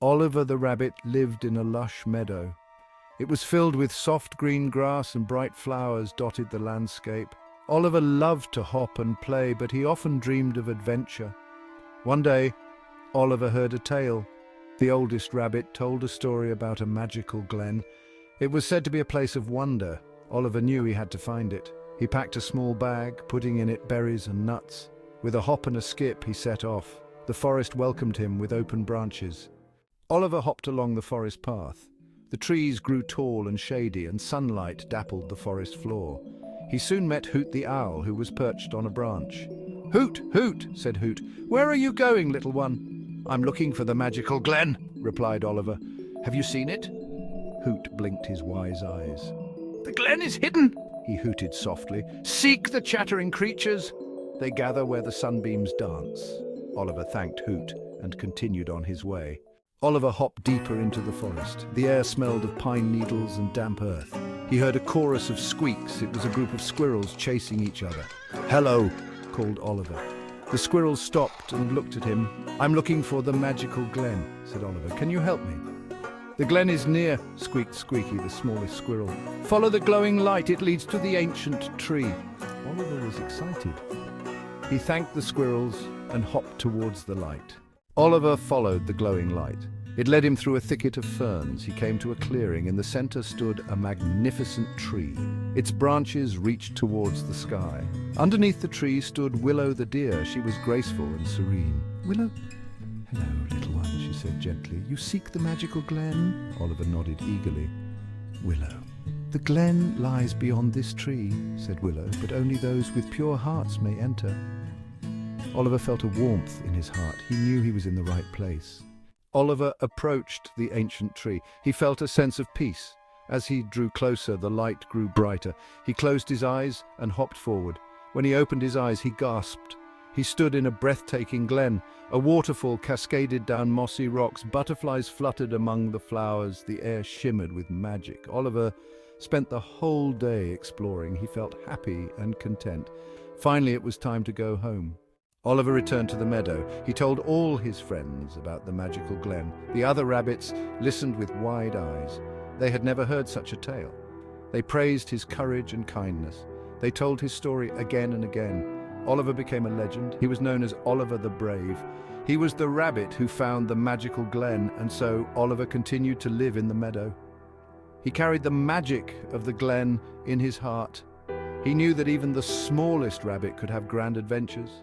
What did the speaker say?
Oliver the rabbit lived in a lush meadow. It was filled with soft green grass and bright flowers dotted the landscape. Oliver loved to hop and play, but he often dreamed of adventure. One day, Oliver heard a tale. The oldest rabbit told a story about a magical glen. It was said to be a place of wonder. Oliver knew he had to find it. He packed a small bag, putting in it berries and nuts. With a hop and a skip, he set off. The forest welcomed him with open branches. Oliver hopped along the forest path. The trees grew tall and shady, and sunlight dappled the forest floor. He soon met Hoot the owl, who was perched on a branch. "Hoot, Hoot," said Hoot, "where are you going, little one?" "I'm looking for the magical glen," replied Oliver. "Have you seen it?" Hoot blinked his wise eyes. "The glen is hidden," he hooted softly. "Seek the chattering creatures. They gather where the sunbeams dance." Oliver thanked Hoot and continued on his way. Oliver hopped deeper into the forest. The air smelled of pine needles and damp earth. He heard a chorus of squeaks. It was a group of squirrels chasing each other. "Hello," called Oliver. The squirrels stopped and looked at him. "I'm looking for the magical glen," said Oliver. "Can you help me?" "The glen is near," squeaked Squeaky, the smallest squirrel. "Follow the glowing light. It leads to the ancient tree." Oliver was excited. He thanked the squirrels and hopped towards the light. Oliver followed the glowing light. It led him through a thicket of ferns. He came to a clearing. In the center stood a magnificent tree. Its branches reached towards the sky. Underneath the tree stood Willow the deer. She was graceful and serene. "Willow?" "Hello, little one," she said gently. "You seek the magical glen?" Oliver nodded eagerly. "Willow, the glen lies beyond this tree," said Willow, "but only those with pure hearts may enter." Oliver felt a warmth in his heart. He knew he was in the right place. Oliver approached the ancient tree. He felt a sense of peace. As he drew closer, the light grew brighter. He closed his eyes and hopped forward. When he opened his eyes, he gasped. He stood in a breathtaking glen. A waterfall cascaded down mossy rocks. Butterflies fluttered among the flowers. The air shimmered with magic. Oliver spent the whole day exploring. He felt happy and content. Finally, it was time to go home. Oliver returned to the meadow. He told all his friends about the magical glen. The other rabbits listened with wide eyes. They had never heard such a tale. They praised his courage and kindness. They told his story again and again. Oliver became a legend. He was known as Oliver the Brave. He was the rabbit who found the magical glen, and so Oliver continued to live in the meadow. He carried the magic of the glen in his heart. He knew that even the smallest rabbit could have grand adventures.